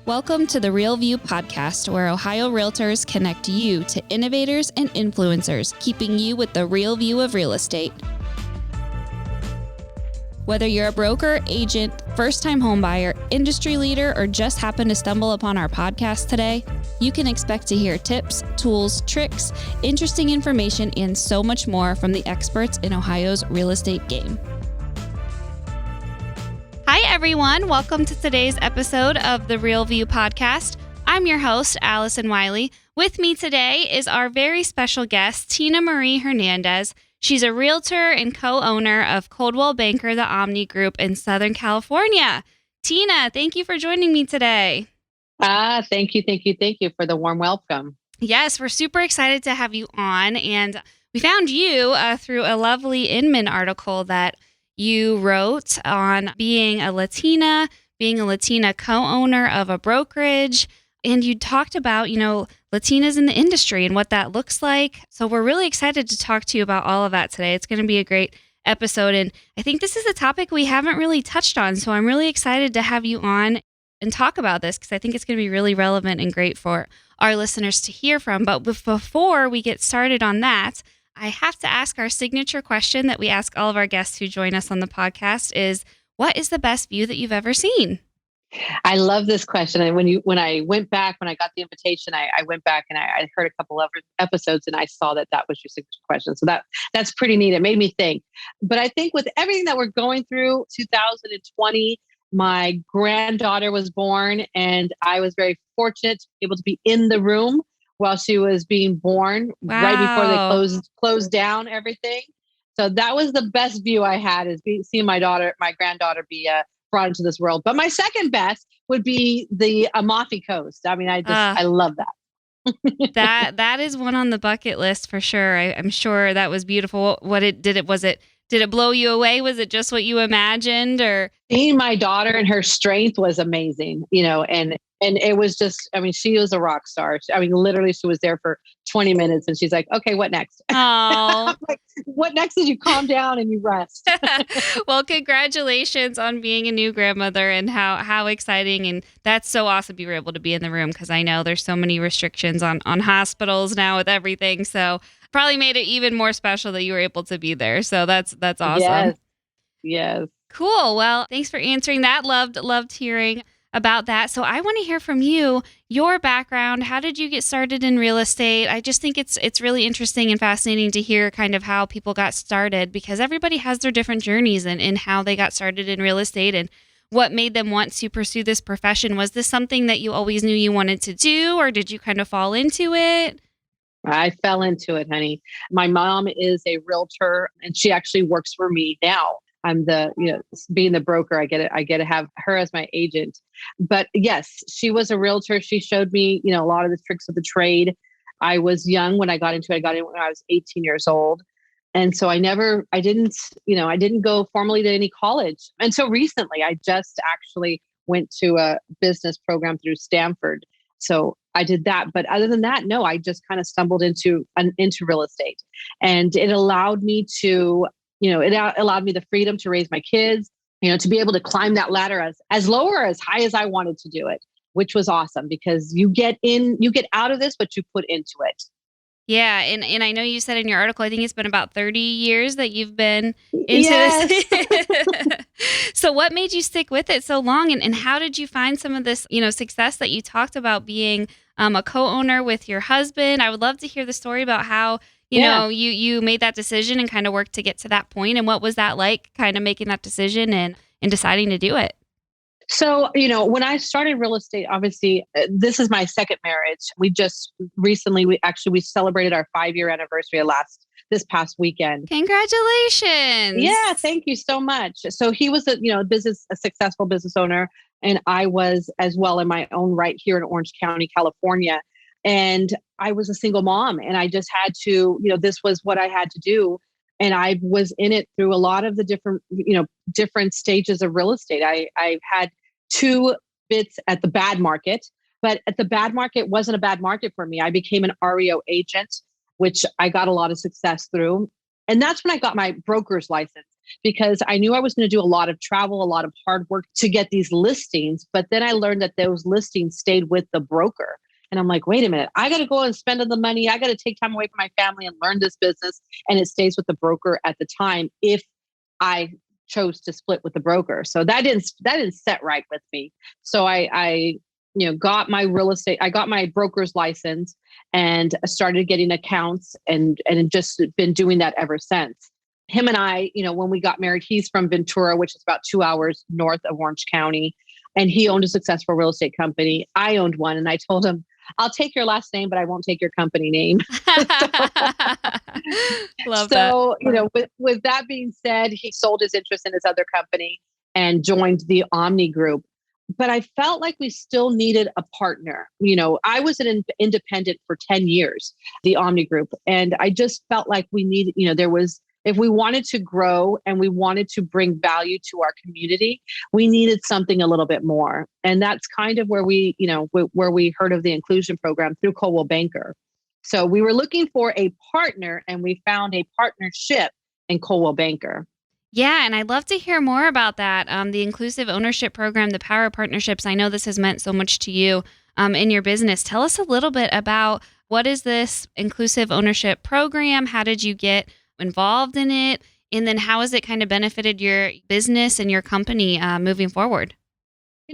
Welcome to the Real View podcast, where Ohio Realtors connect you to innovators and influencers, keeping you with the real view of real estate. Whether you're a broker, agent, first-time homebuyer, industry leader, or just happen to stumble upon our podcast today, you can expect to hear tips, tools, tricks, interesting information, and so much more from the experts in Ohio's real estate game. Hi, everyone. Welcome to today's episode of the Real View podcast. I'm your host, Allison Wiley. With me today is our very special guest, Tina Marie Hernandez. She's a realtor and co-owner of Coldwell Banker, the Omni Group in Southern California. Tina, thank you for joining me today. Thank you for the warm welcome. Yes, we're super excited to have you on. And we found you through a lovely Inman article that you wrote on being a Latina co-owner of a brokerage. And you talked about, Latinas in the industry and what that looks like. So we're really excited to talk to you about all of that today. It's going to be a great episode. And I think this is a topic we haven't really touched on. So I'm really excited to have you on and talk about this because I think it's going to be really relevant and great for our listeners to hear from. But before we get started on that, I have to ask our signature question that we ask all of our guests who join us on the podcast is, what is the best view that you've ever seen? I love this question. And when I got the invitation, I went back and I heard a couple of episodes and I saw that was your signature question. So that's pretty neat. It made me think. But I think with everything that we're going through, 2020, my granddaughter was born and I was very fortunate to be able to be in the room while she was being born. Wow. Right before they closed down everything. So that was the best view I had, is seeing my granddaughter be brought into this world. But my second best would be the Amalfi Coast. I mean, I love that. that is one on the bucket list for sure. I'm sure that was beautiful. Did it blow you away? Was it just what you imagined, or seeing my daughter and her strength was amazing, and it was just, she was a rock star. Literally she was there for 20 minutes and she's like, okay, what next? Oh, like, what next is you calm down and you rest. Well, congratulations on being a new grandmother and how exciting. And that's so awesome you were able to be in the room, because I know there's so many restrictions on hospitals now with everything. So probably made it even more special that you were able to be there. So that's awesome. Yes. Cool. Well, thanks for answering that. Loved hearing about that. So I want to hear from you, your background. How did you get started in real estate? I just think it's really interesting and fascinating to hear kind of how people got started, because everybody has their different journeys and how they got started in real estate and what made them want to pursue this profession. Was this something that you always knew you wanted to do, or did you kind of fall into it? I fell into it, honey. My mom is a realtor and she actually works for me now. I'm being the broker, I get to have her as my agent. But yes, she was a realtor. She showed me, a lot of the tricks of the trade. I was young when I got into it. I got in when I was 18 years old. And so I didn't go formally to any college. And so recently I just actually went to a business program through Stanford. So I did that. But other than that, no, I just kind of stumbled into real estate, and it allowed me to, it allowed me the freedom to raise my kids, to be able to climb that ladder as low or as high as I wanted to do it, which was awesome, because you get out of this what you put into it. Yeah. And I know you said in your article, I think it's been about 30 years that you've been into this. So what made you stick with it so long? And how did you find some of this, success that you talked about being a co-owner with your husband? I would love to hear the story about how, you made that decision and kind of worked to get to that point. And what was that like, kind of making that decision and deciding to do it? So, when I started real estate, obviously, this is my second marriage. We just recently, we celebrated our 5-year anniversary this past weekend. Congratulations. Yeah, thank you so much. So he was a successful business owner, and I was as well in my own right here in Orange County, California. And I was a single mom, and I just had to, this was what I had to do. And I was in it through a lot of the different stages of real estate. I've had 2 bits at the bad market, but at the bad market wasn't a bad market for me. I became an REO agent, which I got a lot of success through. And that's when I got my broker's license. because I knew I was going to do a lot of travel, a lot of hard work to get these listings. But then I learned that those listings stayed with the broker. And I'm like, wait a minute, I got to go and spend the money. I got to take time away from my family and learn this business. And it stays with the broker at the time if I chose to split with the broker. So that didn't set right with me. So I got my real estate, I got my broker's license and started getting accounts and just been doing that ever since. Him and I, when we got married, he's from Ventura, which is about 2 hours north of Orange County. And he owned a successful real estate company. I owned one. And I told him, I'll take your last name, but I won't take your company name. Love that. So, with that being said, he sold his interest in his other company and joined the Omni Group. But I felt like we still needed a partner. I was an independent for 10 years, the Omni Group. And I just felt like we needed, if we wanted to grow and we wanted to bring value to our community, we needed something a little bit more. And that's kind of where we heard of the inclusion program through Coldwell Banker. So we were looking for a partner and we found a partnership in Coldwell Banker. Yeah, and I'd love to hear more about that. The inclusive ownership program, the power of partnerships. I know this has meant so much to you in your business. Tell us a little bit about what is this inclusive ownership program? How did you get involved in it? And then how has it kind of benefited your business and your company moving forward?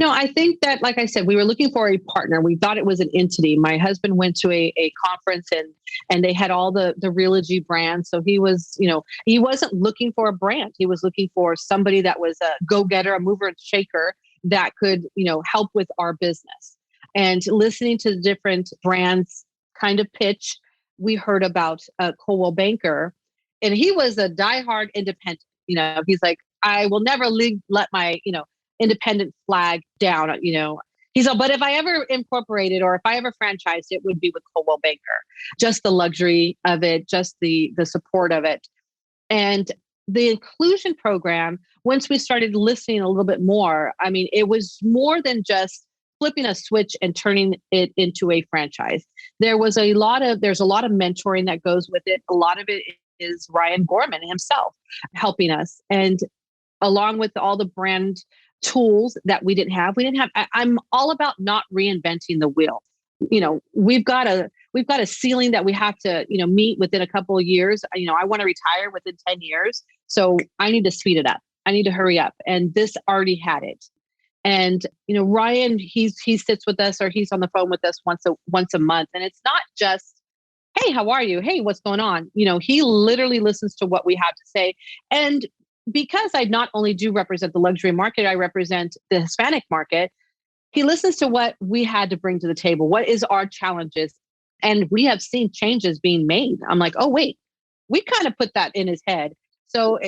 I think that, like I said, we were looking for a partner. We thought it was an entity. My husband went to a conference and they had all the Realogy brands. So he was, he wasn't looking for a brand. He was looking for somebody that was a go-getter, a mover and shaker that could, help with our business. And listening to the different brands kind of pitch, we heard about Coldwell Banker. And he was a diehard independent. He's like, I will never let my, independent flag down. He's all, but if I ever incorporated or if I ever franchised, it would be with Coldwell Banker. Just the luxury of it, just the support of it. And the inclusion program, once we started listening a little bit more, it was more than just flipping a switch and turning it into a franchise. There's a lot of mentoring that goes with it. A lot of it is Ryan Gorman himself helping us. And along with all the brand tools that we didn't have. I'm all about not reinventing the wheel. We've got a ceiling that we have to, meet within a couple of years. I want to retire within 10 years. So I need to speed it up. I need to hurry up. And this already had it. And, Ryan, he sits with us or he's on the phone with us once a month. And it's not just, hey, how are you? Hey, what's going on? He literally listens to what we have to say. And because I not only do represent the luxury market, I represent the Hispanic market. He listens to what we had to bring to the table. What is our challenges? And we have seen changes being made. I'm like, oh, wait, we kind of put that in his head. So,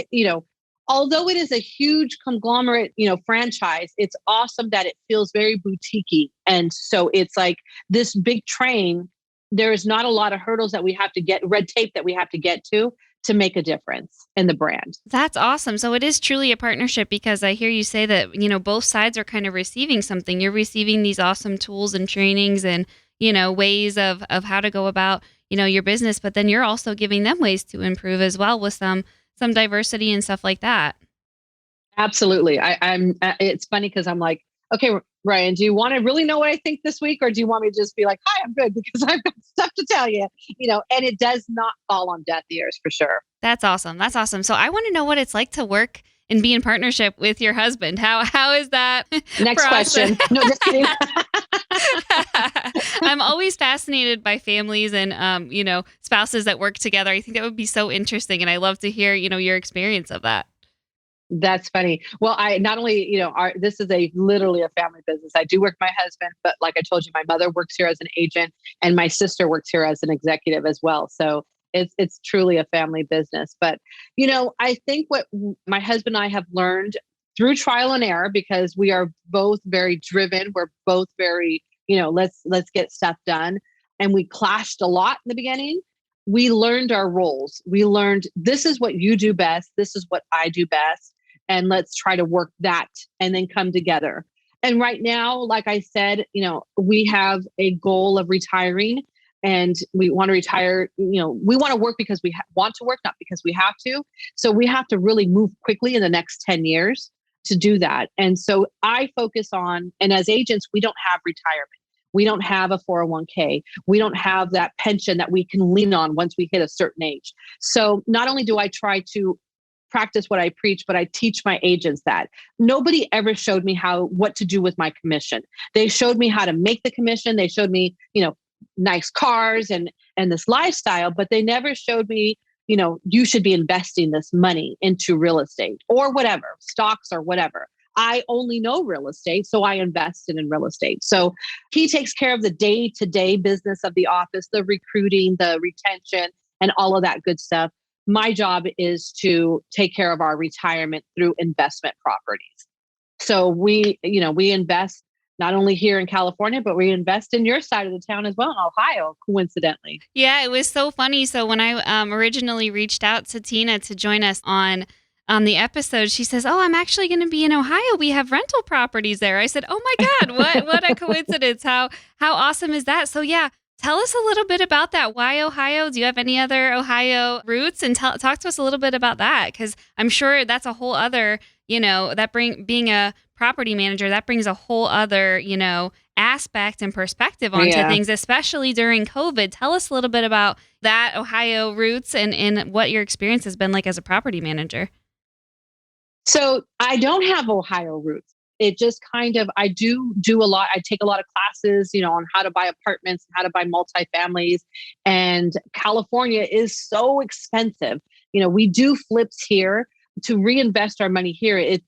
although it is a huge conglomerate, franchise, it's awesome that it feels very boutique-y. And so it's like this big train. There is not a lot of hurdles that we have to get, red tape that we have to get to make a difference in the brand. That's awesome. So it is truly a partnership because I hear you say that, both sides are kind of receiving something. You're receiving these awesome tools and trainings and, ways of how to go about, your business, but then you're also giving them ways to improve as well with some diversity and stuff like that. Absolutely. It's funny because I'm like, okay, Ryan, do you want to really know what I think this week? Or do you want me to just be like, hi, I'm good because I've got stuff to tell you, and it does not fall on deaf ears for sure. That's awesome. That's awesome. So I want to know what it's like to work and be in partnership with your husband. How is that? Next question. No, just kidding. I'm always fascinated by families and, spouses that work together. I think that would be so interesting. And I love to hear, your experience of that. That's funny. Well, I not only, this is literally a family business. I do work with my husband, but like I told you, my mother works here as an agent and my sister works here as an executive as well. So it's truly a family business. But, I think what my husband and I have learned through trial and error, because we are both very driven. We're both very, let's get stuff done. And we clashed a lot in the beginning. We learned our roles. We learned this is what you do best. This is what I do best. And let's try to work that and then come together. And right now, like I said, we have a goal of retiring and we want to retire. We want to work because we want to work, not because we have to. So we have to really move quickly in the next 10 years to do that. And so I focus on, and as agents, we don't have retirement. We don't have a 401k. We don't have that pension that we can lean on once we hit a certain age. So not only do I try to practice what I preach, but I teach my agents that. Nobody ever showed me what to do with my commission. They showed me how to make the commission. They showed me, nice cars and this lifestyle, but they never showed me, you should be investing this money into real estate or whatever, stocks or whatever. I only know real estate, so I invested in real estate. So he takes care of the day-to-day business of the office, the recruiting, the retention, and all of that good stuff. My job is to take care of our retirement through investment properties. So we invest not only here in California, but we invest in your side of the town as well, in Ohio, coincidentally. Yeah, it was so funny. So when I originally reached out to Tina to join us on the episode, she says, "Oh, I'm actually going to be in Ohio. We have rental properties there." I said, "Oh my God, what a coincidence. How awesome is that?" So yeah, tell us a little bit about that. Why Ohio? Do you have any other Ohio roots? And talk to us a little bit about that, because I'm sure that's a whole other, being a property manager, that brings a whole other, aspect and perspective onto things, especially during COVID. Tell us a little bit about that Ohio roots and what your experience has been like as a property manager. So I don't have Ohio roots. It just kind of, I do a lot. I take a lot of classes, on how to buy apartments, how to buy multifamilies. And California is so expensive. We do flips here to reinvest our money here.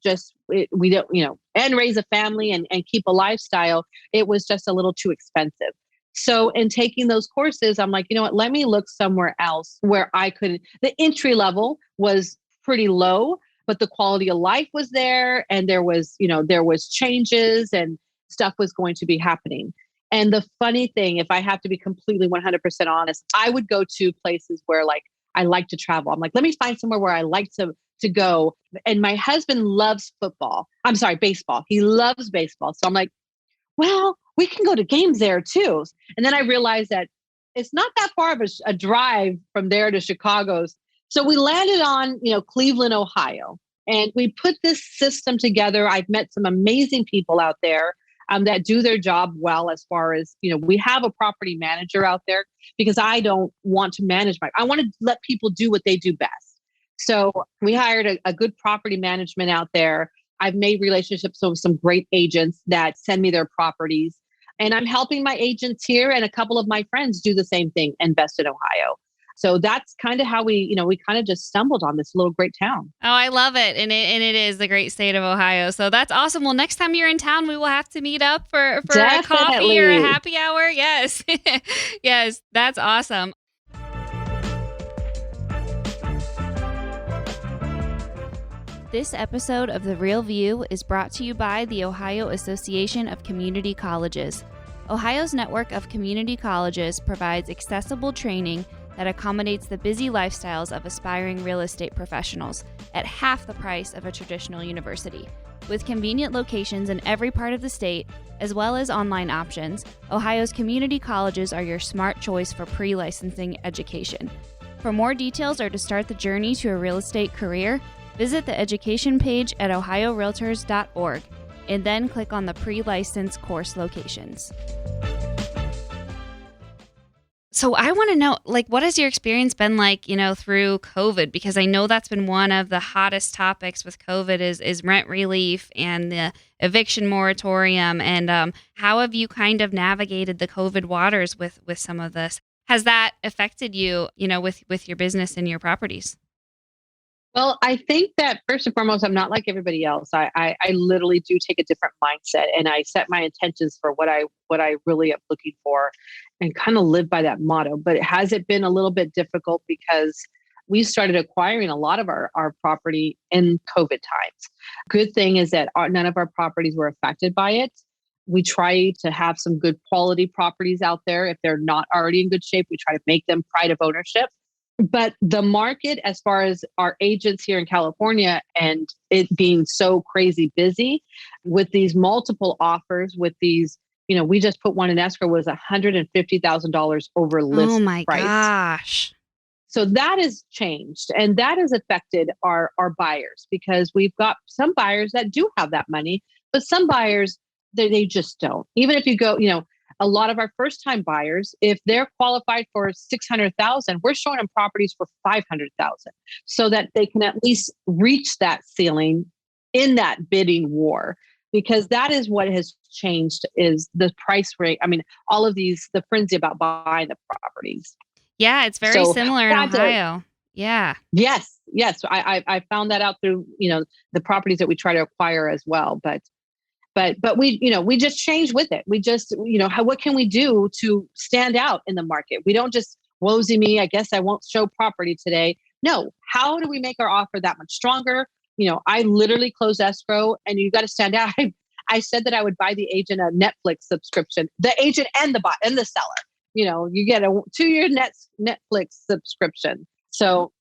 We don't, and raise a family and keep a lifestyle. It was just a little too expensive. So in taking those courses, I'm like, you know what, let me look somewhere else where the entry level was pretty low, but the quality of life was there, and there was changes and stuff was going to be happening. And the funny thing, if I have to be completely 100% honest, I would go to places where I like to travel. I'm like, let me find somewhere where I like to go. And my husband loves baseball. He loves baseball. So I'm like, well, we can go to games there too. And then I realized that it's not that far of a drive from there to Chicago's. So we landed on, Cleveland, Ohio, and we put this system together. I've met some amazing people out there that do their job well, as far as, we have a property manager out there, because I don't want to manage I want to let people do what they do best. So we hired a good property management out there. I've made relationships with some great agents that send me their properties, and I'm helping my agents here, and a couple of my friends do the same thing, invest in Ohio. So that's kind of how we kind of just stumbled on this little great town. Oh, I love it. And it is the great state of Ohio. So that's awesome. Well, next time you're in town, we will have to meet up for a coffee or a happy hour. Yes. Yes, that's awesome. This episode of The Real View is brought to you by the Ohio Association of Community Colleges. Ohio's network of community colleges provides accessible training that accommodates the busy lifestyles of aspiring real estate professionals at half the price of a traditional university. With convenient locations in every part of the state, as well as online options, Ohio's community colleges are your smart choice for pre-licensing education. For more details or to start the journey to a real estate career, visit the education page at ohiorealtors.org and then click on the pre-license course locations. So I want to know, what has your experience been like, through COVID? Because I know that's been one of the hottest topics with COVID is rent relief and the eviction moratorium. And how have you kind of navigated the COVID waters with some of this? Has that affected you, with your business and your properties? Well, I think that first and foremost, I'm not like everybody else. I literally do take a different mindset, and I set my intentions for what I really am looking for, and kind of live by that motto. But has it been a little bit difficult because we started acquiring a lot of our property in COVID times? Good thing is that none of our properties were affected by it. We try to have some good quality properties out there. If they're not already in good shape, we try to make them pride of ownership. But the market, as far as our agents here in California, and it being so crazy busy with these multiple offers, with these we just put one in escrow was $150,000 over Oh list my price. gosh. So that has changed and that has affected our buyers because we've got some buyers that do have that money, but some buyers, they just don't. Even if you go, a lot of our first time buyers, if they're qualified for 600,000, we're showing them properties for 500,000 so that they can at least reach that ceiling in that bidding war. Because that is what has changed is the price rate. I mean, all of the frenzy about buying the properties. Yeah, it's very So similar in had to, Ohio. Yeah. yes. I found that out through, the properties that we try to acquire as well. But we just change with it. We just, what can we do to stand out in the market? We don't just woesy me. I guess I won't show property today. No, how do we make our offer that much stronger? I literally closed escrow and you got to stand out. I said that I would buy the agent a Netflix subscription, the agent and the seller. You get a 2-year Netflix subscription. So,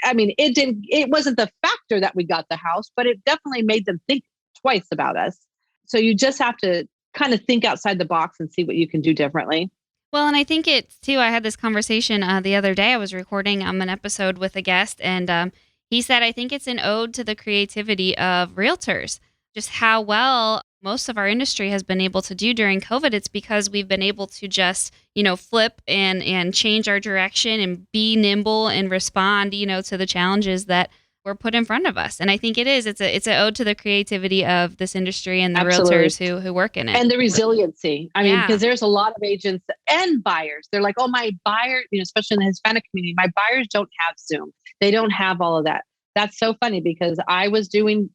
I mean, it wasn't the factor that we got the house, but it definitely made them think twice about us. So you just have to kind of think outside the box and see what you can do differently. Well, and I think it's too. I had this conversation the other day. I was recording an episode with a guest, and he said, I think it's an ode to the creativity of realtors, just how well most of our industry has been able to do during COVID. It's because we've been able to just, flip and change our direction and be nimble and respond, to the challenges that were put in front of us. And I think it's an ode to the creativity of this industry and the Absolutely. realtors who work in it. And the resiliency. I mean, Yeah. because there's a lot of agents and buyers. They're like, oh, my buyer, especially in the Hispanic community, my buyers don't have Zoom. They don't have all of that. That's so funny because I was doing,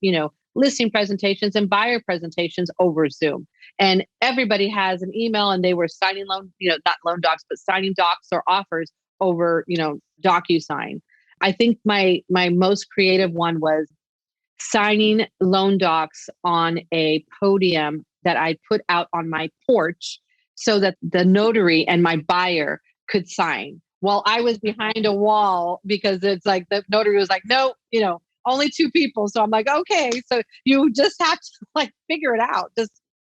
listing presentations and buyer presentations over Zoom. And everybody has an email and they were signing not loan docs, but signing docs or offers over, DocuSign. I think my most creative one was signing loan docs on a podium that I put out on my porch so that the notary and my buyer could sign while I was behind a wall because it's like the notary was like, no, only 2 people. So I'm like, okay, so you just have to figure it out.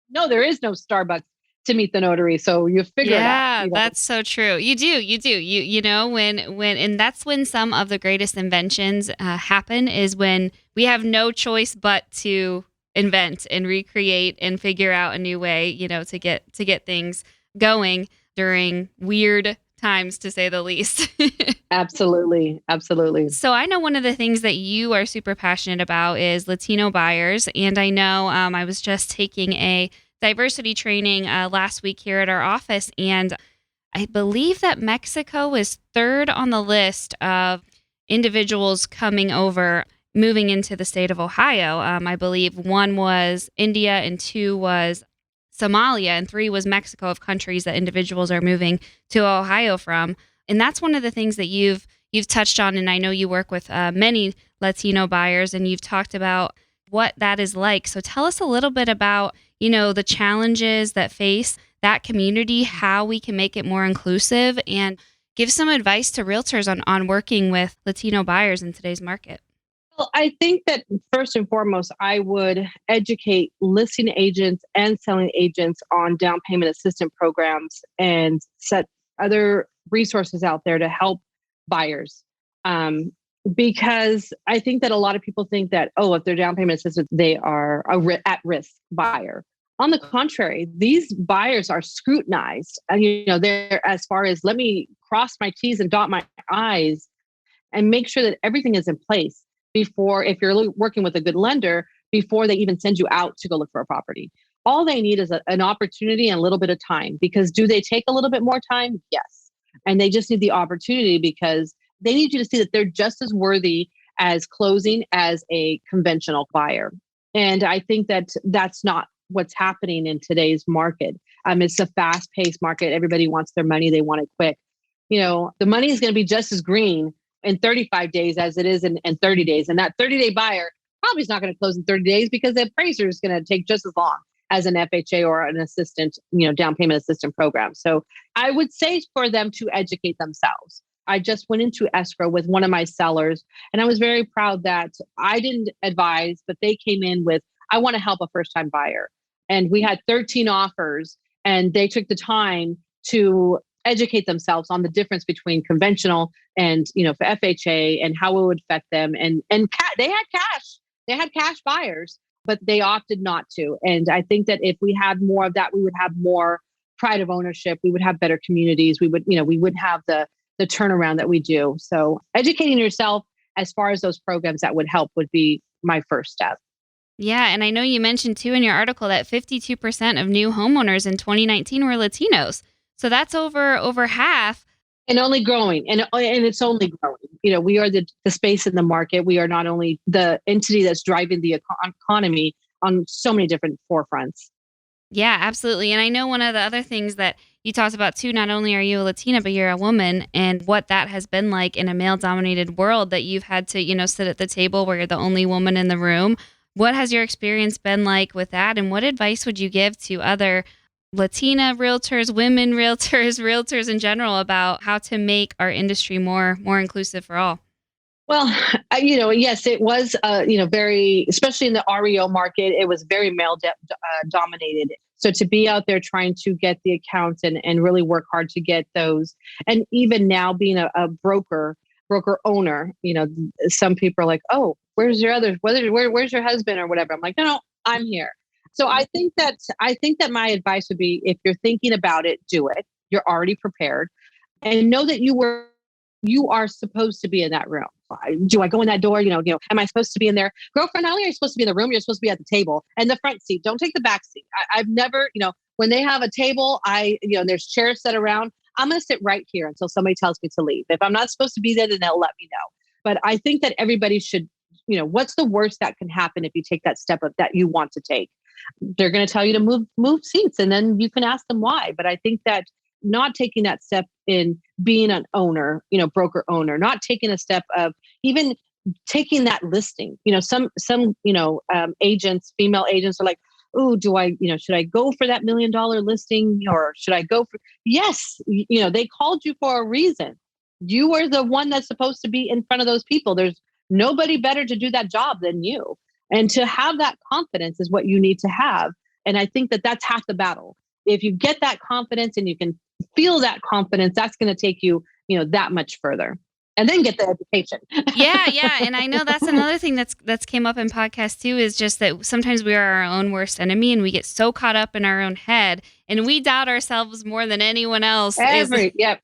No, there is no Starbucks to meet the notary. So you figure it out. Yeah, that's so true. You do. When and that's when some of the greatest inventions happen is when we have no choice but to invent and recreate and figure out a new way, to get things going during weird times, to say the least. Absolutely. Absolutely. So I know one of the things that you are super passionate about is Latino buyers. And I know I was just taking a diversity training last week here at our office. And I believe that Mexico is third on the list of individuals coming over, moving into the state of Ohio. I believe 1 was India and 2 was Somalia and 3 was Mexico of countries that individuals are moving to Ohio from. And that's one of the things that you've touched on. And I know you work with many Latino buyers and you've talked about what that is like. So tell us a little bit about, the challenges that face that community, how we can make it more inclusive, and give some advice to realtors on working with Latino buyers in today's market. Well, I think that first and foremost, I would educate listing agents and selling agents on down payment assistance programs and set other resources out there to help buyers. Because I think that a lot of people think that, if they're down payment assistance, they are at risk buyer. On the contrary, these buyers are scrutinized. And, they're as far as let me cross my T's and dot my I's and make sure that everything is in place before, if you're working with a good lender, before they even send you out to go look for a property. All they need is an opportunity and a little bit of time. Because do they take a little bit more time? Yes. And they just need the opportunity because they need you to see that they're just as worthy as closing as a conventional buyer. And I think that that's not what's happening in today's market. It's a fast-paced market. Everybody wants their money. They want it quick. The money is going to be just as green in 35 days as it is in 30 days. And that 30-day buyer probably is not going to close in 30 days because the appraiser is going to take just as long as an FHA or an assistant, down payment assistant program. So I would say for them to educate themselves. I just went into escrow with one of my sellers and I was very proud that I didn't advise, but they came in with, I want to help a first time buyer. And we had 13 offers And they took the time to educate themselves on the difference between conventional and, for FHA and how it would affect them. They had cash buyers, but they opted not to. And I think that if we had more of that, we would have more pride of ownership. We would have better communities. We would have the turnaround that we do. So educating yourself as far as those programs that would help would be my first step. Yeah, and I know you mentioned too in your article that 52% of new homeowners in 2019 were Latinos. So that's over half. And only growing, and it's only growing. We are the space in the market. We are not only the entity that's driving the economy on so many different forefronts. Yeah, absolutely. And I know one of the other things that you talked about too, not only are you a Latina, but you're a woman, and what that has been like in a male dominated world, that you've had to, sit at the table where you're the only woman in the room. What has your experience been like with that? And what advice would you give to other Latina realtors, women realtors, realtors in general, about how to make our industry more inclusive for all? Well, yes, it was, very, especially in the REO market, it was very male dominated. So to be out there trying to get the accounts and really work hard to get those, and even now being a broker owner, some people are like, oh, where's your where's your husband or whatever? I'm like, no, I'm here. So I think that my advice would be, if you're thinking about it, do it. You're already prepared, and know that you are supposed to be in that room. Do I go in that door? Am I supposed to be in there? Girlfriend, not only are you supposed to be in the room, you're supposed to be at the table and the front seat. Don't take the back seat. I've never, when they have a table, there's chairs set around. I'm going to sit right here until somebody tells me to leave. If I'm not supposed to be there, then they'll let me know. But I think that everybody should, what's the worst that can happen if you take that step up that you want to take? They're going to tell you to move seats, and then you can ask them why. But I think that not taking that step in being an owner, broker owner, not taking a step of even taking that listing, some agents, female agents are like, oh, should I go for that $1 million listing, or should I go for, yes, they called you for a reason. You were the one that's supposed to be in front of those people. There's nobody better to do that job than you. And to have that confidence is what you need to have. And I think that that's half the battle. If you get that confidence and you can feel that confidence, that's going to take you, that much further. And then get the education. Yeah. And I know that's another thing that's came up in podcasts too, is just that sometimes we are our own worst enemy, and we get so caught up in our own head, and we doubt ourselves more than anyone else is doubting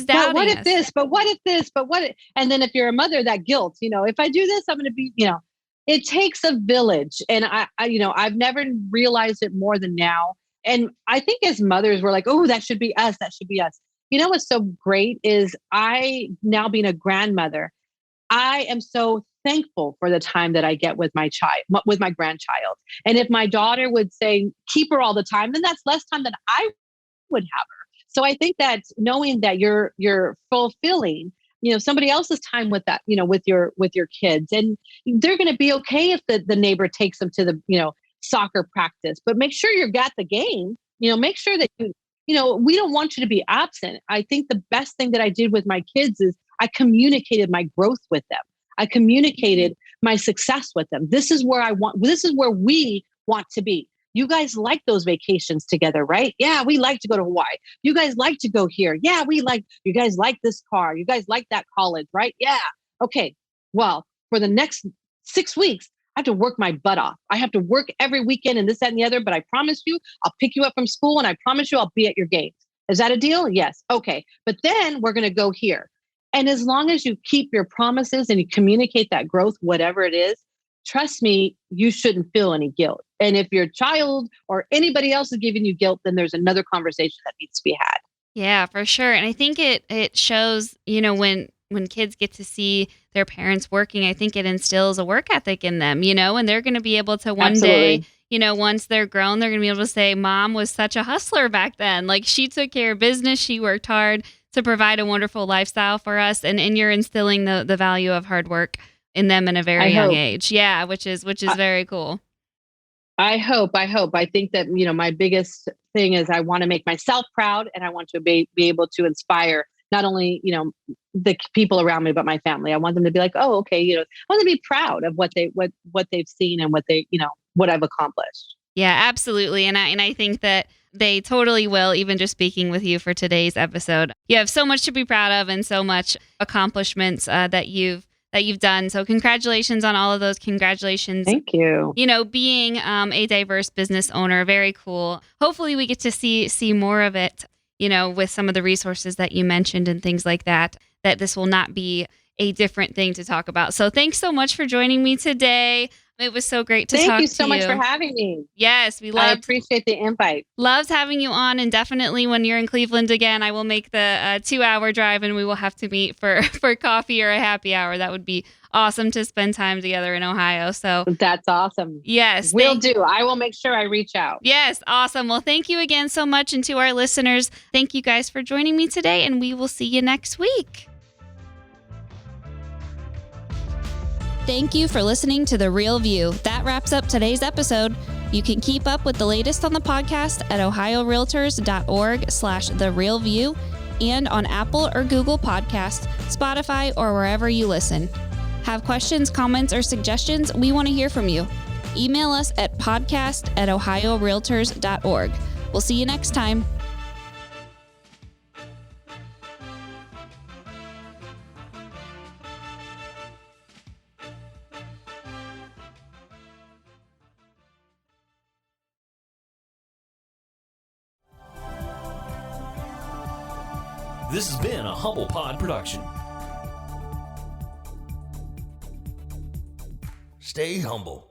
But what if us. this? But what if this? But what if, and then if you're a mother, that guilt, if I do this, I'm going to be, it takes a village. And I've never realized it more than now. And I think as mothers, we're like, oh, that should be us. That should be us. What's so great is I, now being a grandmother, I am so thankful for the time that I get with my grandchild. And if my daughter would say, keep her all the time, then that's less time than I would have her. So I think that knowing that you're fulfilling, somebody else's time with that, with your kids, and they're going to be okay if the neighbor takes them to the, soccer practice, but make sure you're at the game, make sure that we don't want you to be absent. I think the best thing that I did with my kids is I communicated my growth with them. I communicated my success with them. This is where we want to be. You guys like those vacations together, right? Yeah, we like to go to Hawaii. You guys like to go here. Yeah, you guys like this car. You guys like that college, right? Yeah. Okay. Well, for the next 6 weeks, I have to work my butt off. I have to work every weekend and this, that, and the other. But I promise you, I'll pick you up from school, and I promise you I'll be at your games. Is that a deal? Yes. Okay. But then we're going to go here. And as long as you keep your promises and you communicate that growth, whatever it is, trust me, you shouldn't feel any guilt. And if your child or anybody else is giving you guilt, then there's another conversation that needs to be had. Yeah, for sure. And I think it shows, when kids get to see their parents working, I think it instills a work ethic in them, and they're going to be able to one Absolutely. day, once they're grown, they're going to be able to say, Mom was such a hustler back then. Like, she took care of business. She worked hard to provide a wonderful lifestyle for us. And you're instilling the value of hard work in them in a very young age. Yeah, which is very cool. I hope. I think that, my biggest thing is I want to make myself proud, and I want to be able to inspire not only, the people around me, but my family. I want them to be like, oh, okay. I want them to be proud of what they've seen and what I've accomplished. Yeah, absolutely. And I think that They totally will, even just speaking with you for today's episode. You have so much to be proud of and so much accomplishments that you've done. So congratulations on all of those. Congratulations. Thank you. Being a diverse business owner, very cool. Hopefully we get to see more of it, with some of the resources that you mentioned and things like that this will not be a different thing to talk about. So thanks so much for joining me today. It was so great to talk to you. Thank you so much for having me. Yes, I appreciate the invite. Loves having you on, and definitely when you're in Cleveland again, I will make the 2-hour drive and we will have to meet for coffee or a happy hour. That would be awesome to spend time together in Ohio. So that's awesome. Yes. Will do. I will make sure I reach out. Yes. Awesome. Well, thank you again so much. And to our listeners, thank you guys for joining me today, and we will see you next week. Thank you for listening to The Real View. That wraps up today's episode. You can keep up with the latest on the podcast at ohiorealtors.org/therealview and on Apple or Google Podcasts, Spotify, or wherever you listen. Have questions, comments, or suggestions? We want to hear from you. Email us at podcast@ohiorealtors.org. We'll see you next time. This has been a Humble Pod production. Stay humble.